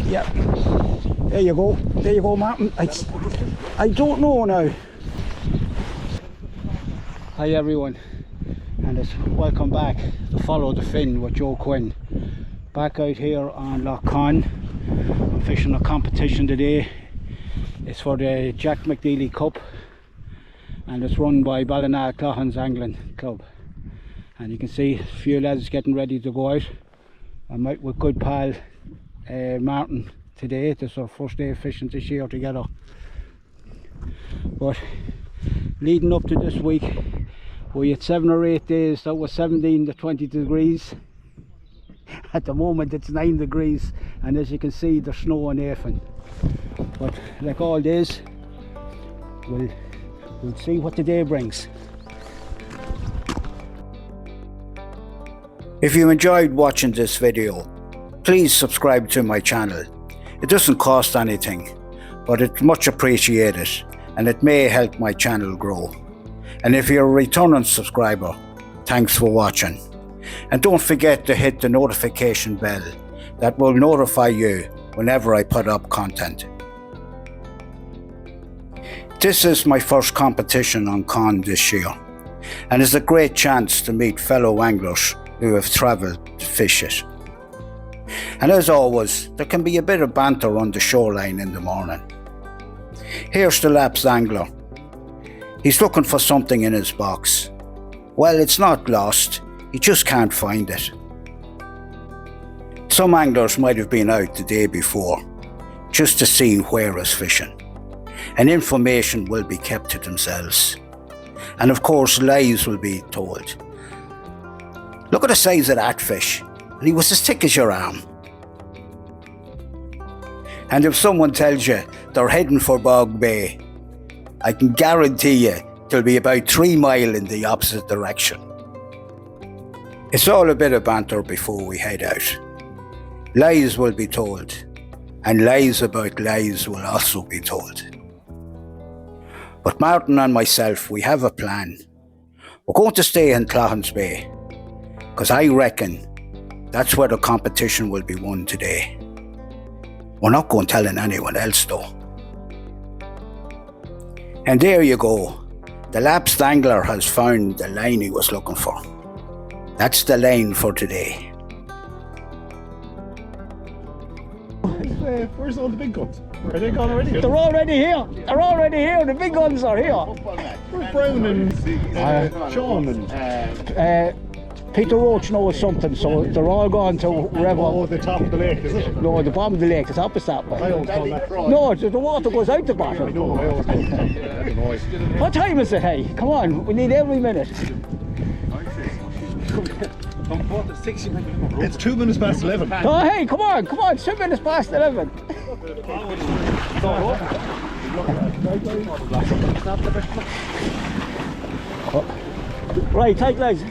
Yeah. There you go. There you go, Martin. I don't know now. Hi everyone, and it's welcome back to Follow the Fin with Joe Quinn. Back out here on Lough Conn. I'm fishing a competition today. It's for the Jack McNeely Cup, and it's run by Ballina Cloghans Angling Club. And you can see a few lads getting ready to go out. I'm out with good pal Martin today. This is our first day of fishing this year together. But leading up to this week, we had 7 or 8 days that was 17 to 20 degrees. At the moment it's 9 degrees, and as you can see there's snow and everything. But like all days, we'll see what the day brings. If you enjoyed watching this video, please subscribe to my channel. It doesn't cost anything, but it's much appreciated, and it may help my channel grow. And if you're a returning subscriber, thanks for watching. And don't forget to hit the notification bell. That will notify you whenever I put up content. This is my first competition on Conn this year, and it's a great chance to meet fellow anglers who have travelled to fish it. And as always, there can be a bit of banter on the shoreline in the morning. Here's the lapsed angler. He's looking for something in his box. Well, it's not lost, he just can't find it. Some anglers might have been out the day before, just to see where he's fishing. And information will be kept to themselves. And of course, lies will be told. Look at the size of that fish, and he was as thick as your arm. And if someone tells you they're heading for Bog Bay, I can guarantee you they'll be about 3 miles in the opposite direction. It's all a bit of banter before we head out. Lies will be told, and lies about lies will also be told. But Martin and myself, we have a plan. We're going to stay in Cloghans Bay, because I reckon that's where the competition will be won today. We're not going telling anyone else though. And there you go. The lapsed angler has found the line he was looking for. That's the line for today. Where's all the big guns? Are they gone already? They're already here. They're already here. The big guns are here. Where's Brown and Sean and Peter Roach knows something, so they're all gone to wherever. Oh, the top of the lake, is it? No, the bottom of the lake is opposite that way. I always call that. No, the water goes out the bottom. I know, I always call that. What time is it, hey? Come on, we need every minute. It's 2 minutes past 11. Oh, hey, come on, it's 2 minutes past 11. Right, tight legs.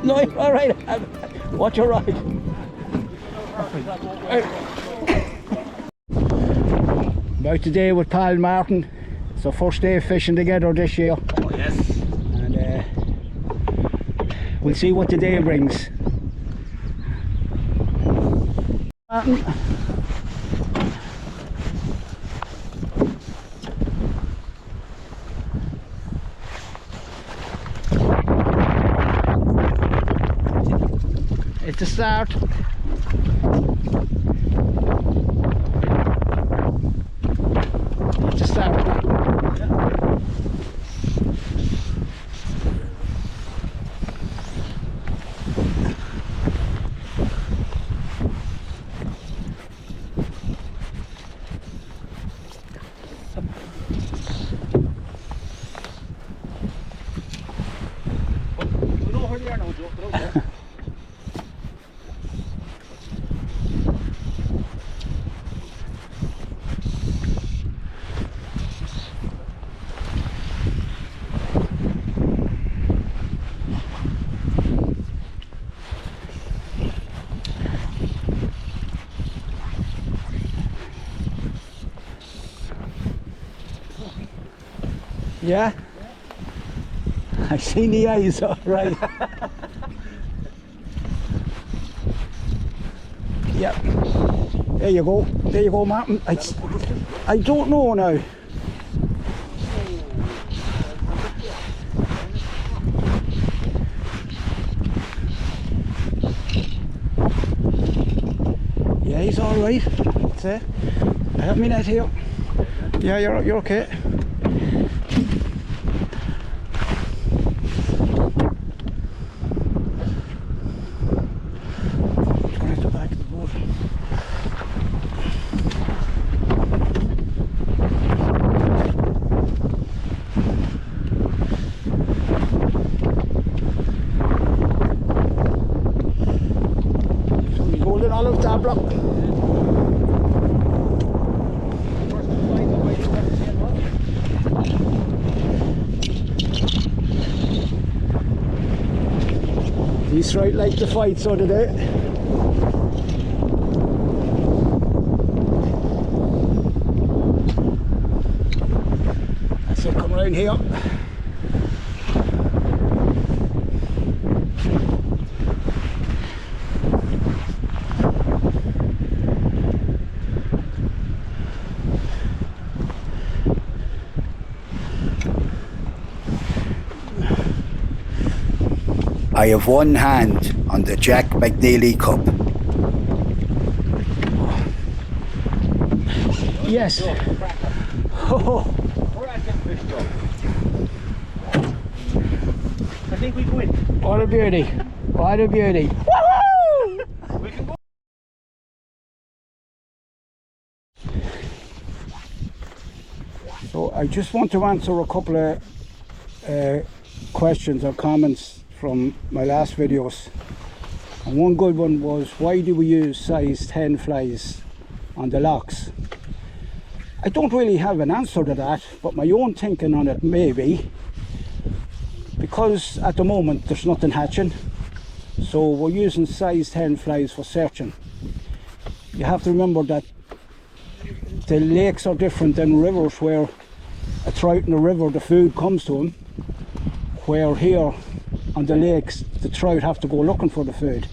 No, all right. Watch your ride. About today with pal Martin. It's our first day of fishing together this year. Oh yes. And we'll see what the day brings. Martin. It's a start. It's a start. Yeah? I seen the eyes, all right. Yeah. There you go. There you go, Martin. I don't know now. Yeah, he's all right. Say, I have my net here. Yeah, you're okay. Dabbler. These trout like to fight, so do they. So come round here. I have one hand on the Jack McNeely Cup. Yes. Oh. I think we win. What a beauty. What a beauty. Woohoo! We can go. So I just want to answer a couple of questions or comments from my last videos, and one good one was, why do we use size 10 flies on the locks? I don't really have an answer to that, but my own thinking on it may be because at the moment there's nothing hatching, so we're using size 10 flies for searching. You have to remember that the lakes are different than rivers, where a trout in a river, the food comes to him, where here on the lakes the trout have to go looking for the food.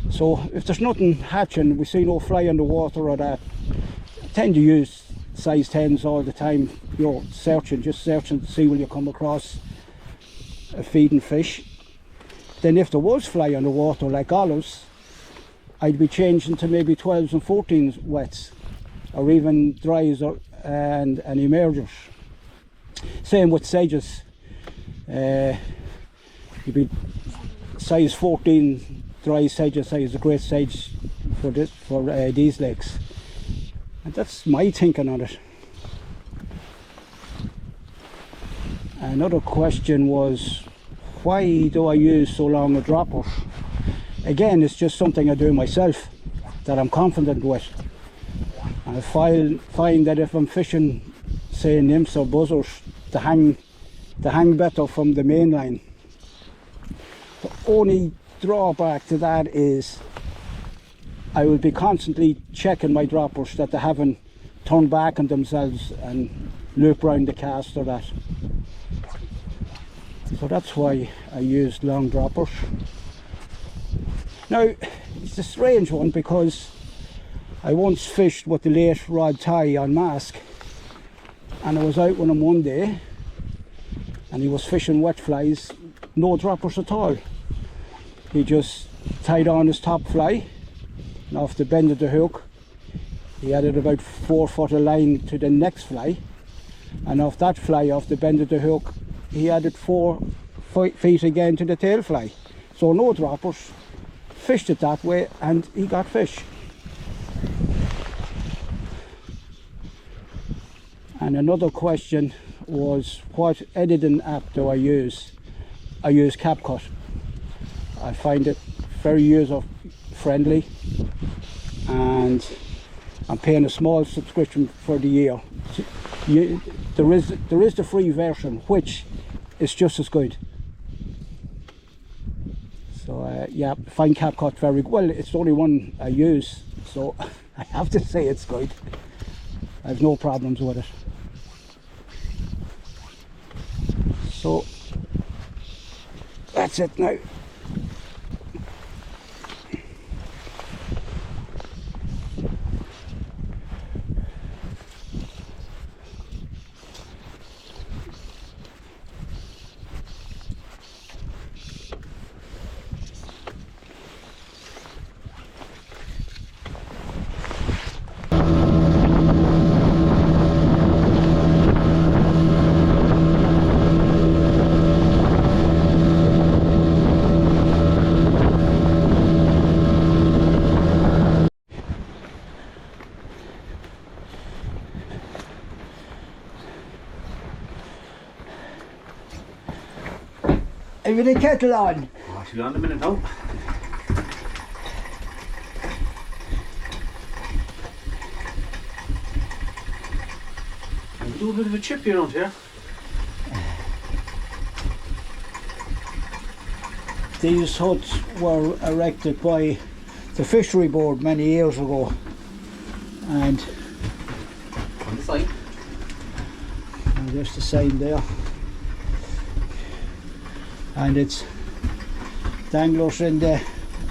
So if there's nothing hatching, we see no fly in the water or that, I tend to use size 10s all the time. You're just searching to see will you come across a feeding fish. Then if there was fly in the water like olives, I'd be changing to maybe 12s and 14s wets, or even dries and emergers. Same with sedges. You'd be size 14 dry sedge size, a great sedge for these lakes, and that's my thinking on it. Another question was, why do I use so long a droppers? Again, it's just something I do myself that I'm confident with. And I find that if I'm fishing, say, nymphs or buzzers, they hang better from the main line. The only drawback to that is I will be constantly checking my droppers that they haven't turned back on themselves and loop round the cast or that. So that's why I used long droppers. Now, it's a strange one because I once fished with the late Rod Ty on Mask, and I was out with him one day and he was fishing wet flies, no droppers at all. He just tied on his top fly, and off the bend of the hook he added about 4 foot of line to the next fly, and off that fly, off the bend of the hook, he added 4 feet again to the tail fly. So no droppers, fished it that way, and he got fish. And another question was, what editing app do I use? I use CapCut. I find it very user friendly, and I'm paying a small subscription for the year. There is the free version, which is just as good. So yeah, I find CapCut very good. Well, it's the only one I use, so I have to say it's good. I have no problems with it. So that's it now. Have you the kettle on? Oh, she'll be on in a minute now. We do a bit of a chip here around here. These huts were erected by the fishery board many years ago, and On the side. there's the sign there, and it's the anglers in the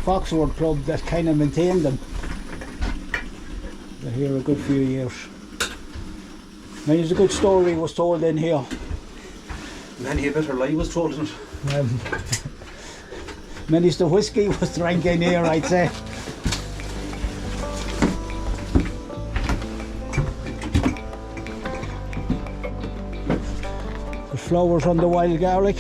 Foxwood Club that kind of maintain them. They're here a good few years. Now, there's a good story was told in here. Many a better lie was told in it. Many's the whiskey was drank in here, I'd say. The flowers on the wild garlic.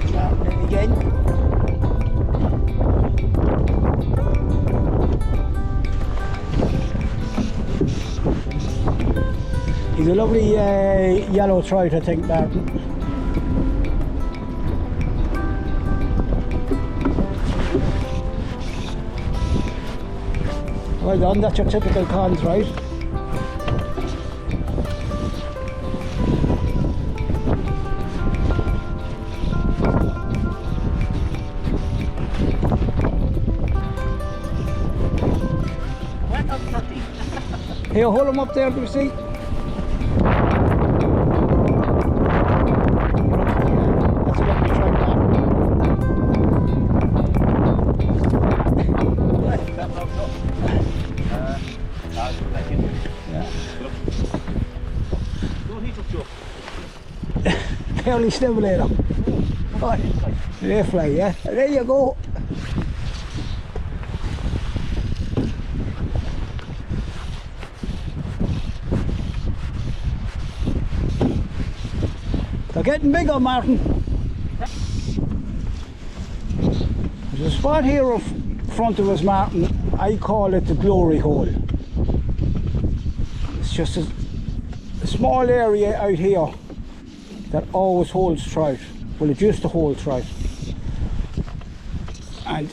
Starting again. He's a lovely yellow trout, I think, Martin. Well done, that's your typical con trout. Here, hold him up there, do you see? That's a lovely trout, Barely stimulator. Oh, they fly, yeah. There you go. They're getting bigger, Martin. There's a spot here in front of us, Martin. I call it the glory hole. It's just a small area out here that always holds trout. Well, it used to hold trout. And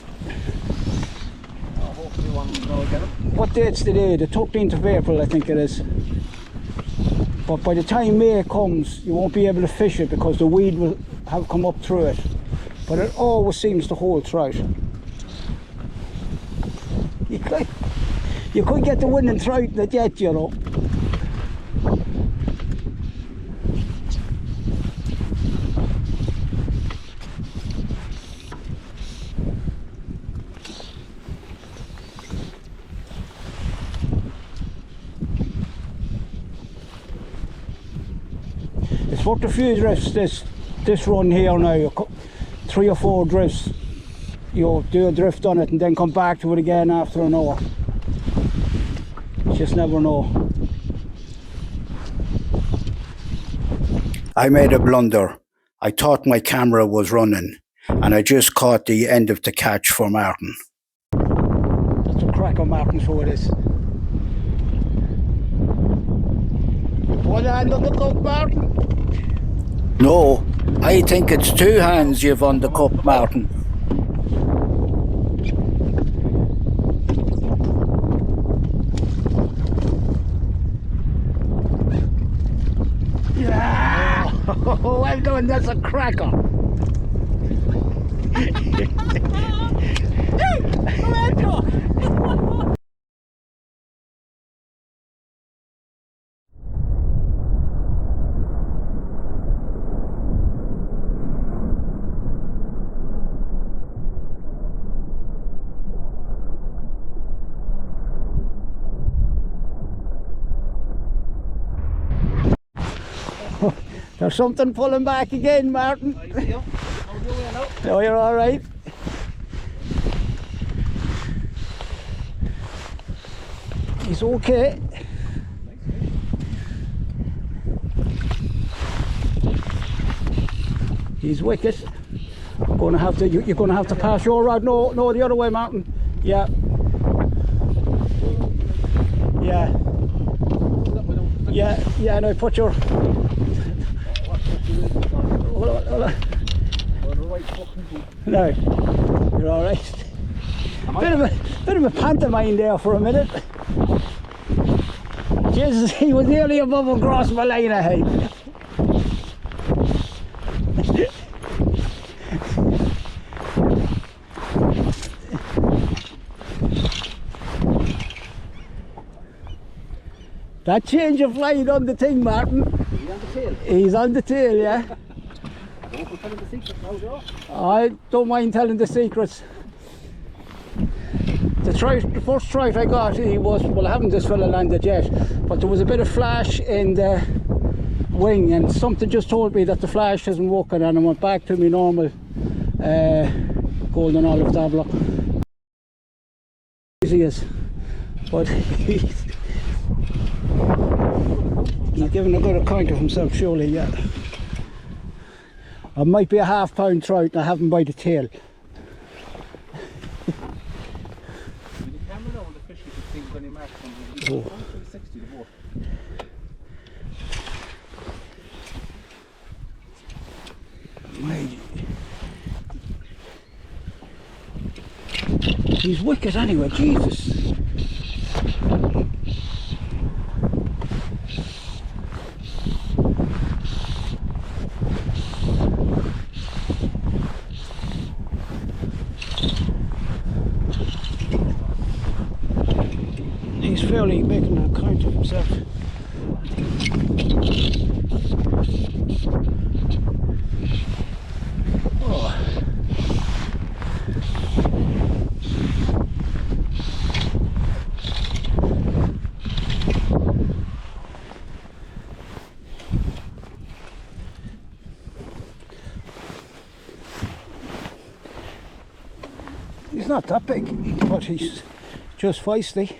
Hopefully one will go get it. what date's today? The 13th of April, I think it is. But by the time May comes, you won't be able to fish it because the weed will have come up through it. But it always seems to hold trout. You could get the winning trout in the jet, you know. It's worked a few drifts this run here now, 3 or 4 drifts. You do a drift on it and then come back to it again after an hour. You just never know. I made a blunder. I thought my camera was running and I just caught the end of the catch for Martin. That's a cracker, Martin, so it is. One hand on the cup, Martin. No, I think it's 2 hands you've on the cup, Martin. Yeah! Well done, that's a cracker. There's something pulling back again, Martin. No, you're all right. He's okay. He's wicked. You're gonna have to pass your rod. No, no, the other way, Martin. Yeah. Yeah. Yeah, yeah, no, put your... Hold on. No, you're all right. Bit of a pantomime there for a minute. Jesus, he was nearly above across Ballina, hey. That change of fly on the thing, Martin. Is he on the tail? He's on the tail, yeah. Don't tell him the secret now, Joe. I don't mind telling the secrets. The first trout I got, he was, well, I haven't this fella landed yet, but there was a bit of flash in the wing, and something just told me that the flash isn't working, and I went back to my normal golden olive dabbler. He is, but he's giving a good account of himself, surely, yeah. I might be a half-pound trout and I have him by the tail. With the camera now, the fish you can see when he marks something. Oh. 360 the boat. He's wicked anyway, Jesus. He's fairly making an account of himself. Oh. He's not that big, but he's just feisty.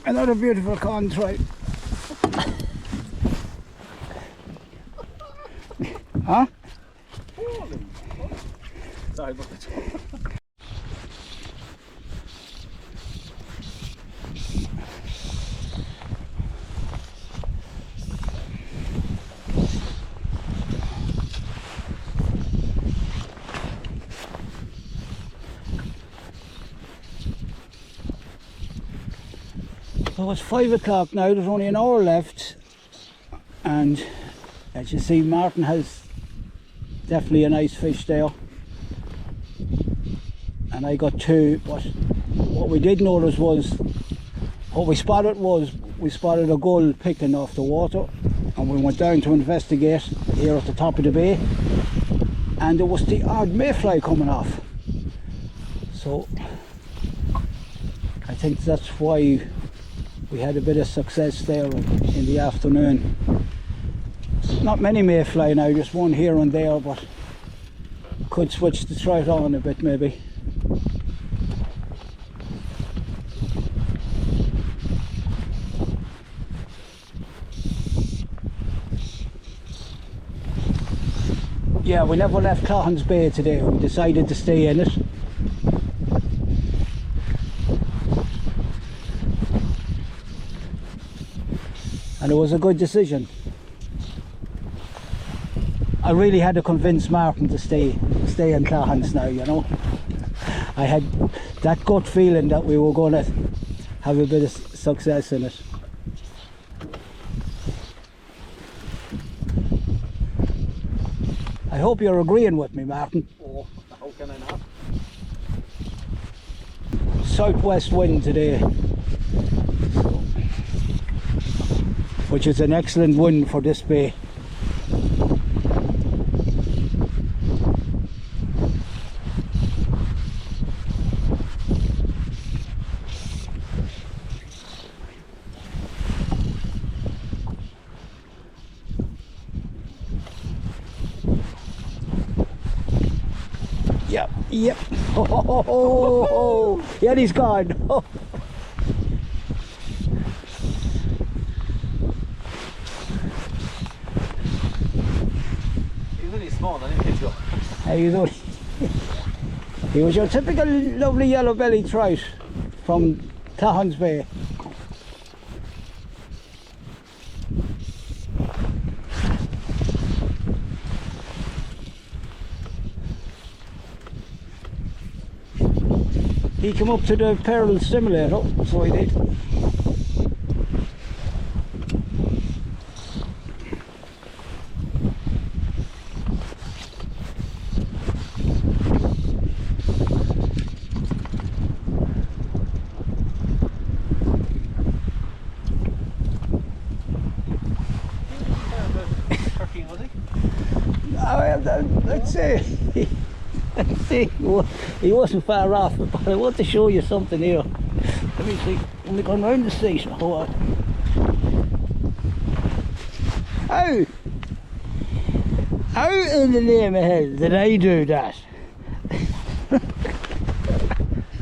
Another beautiful con trout. Huh? Sorry about that. So it's 5 o'clock now, there's only an hour left, and as you see, Martin has definitely a nice fish there, and I got 2, but what we did notice was, what we spotted a gull picking off the water, and we went down to investigate here at the top of the bay, and there was the odd mayfly coming off. So I think that's why we had a bit of success there in the afternoon. Not many mayfly now, just one here and there, but could switch the trout on a bit maybe. Yeah, we never left Cloghans Bay today, we decided to stay in it. And it was a good decision. I really had to convince Martin to stay in Cloghans now, you know. I had that gut feeling that we were going to have a bit of success in it. I hope you're agreeing with me, Martin. Oh, how can I not? Southwest wind today, which is an excellent wind for this bay. Yep. Oh, yeah, he's gone. Oh. He's really small, I didn't pick you up. How you doing? He was your typical lovely yellow belly trout from Cloghans Bay. He came up to the peril simulator, so he did. Let's say he wasn't far off, but I want to show you something here. Let me see. Let me go round the station. Hold on. How in the name of hell did I do that?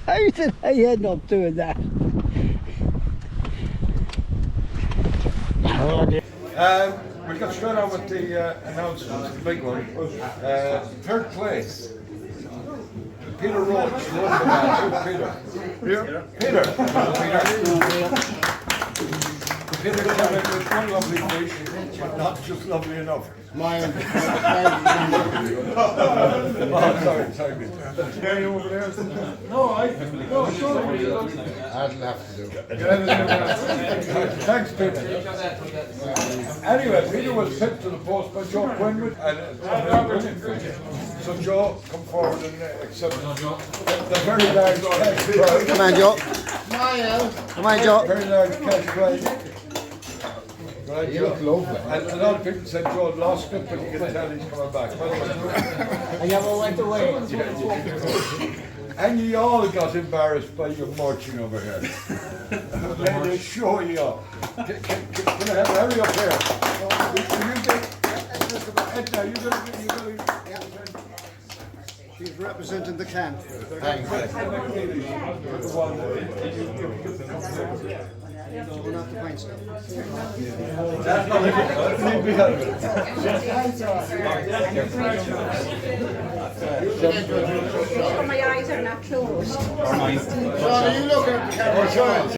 How did I end up doing that? We got straight on with the announcements, the big one. Third place, Peter Roach. Peter. Peter. Peter came in with one lovely fish, but not just lovely enough. Mine. Sorry. Are you over there? No, sorry. I'd have to do it. Thanks, Peter. Anyway, Peter was sent to the post by Joe Quinwood, and brilliant fish. So Joe, come forward and accept the very large cash prize. Come on, Joe. Come on, Joe. Very large cash prize. Right, You look lovely. And a lot of people said Joe lost it, but you can tell he's coming back. I never went away. And you all got embarrassed by your marching over here. Let me show you. Can I have hurry up here? Edna, you gotta. She's representing the camp. Thanks. My eyes are not closed. Sean, are you looking at the camera?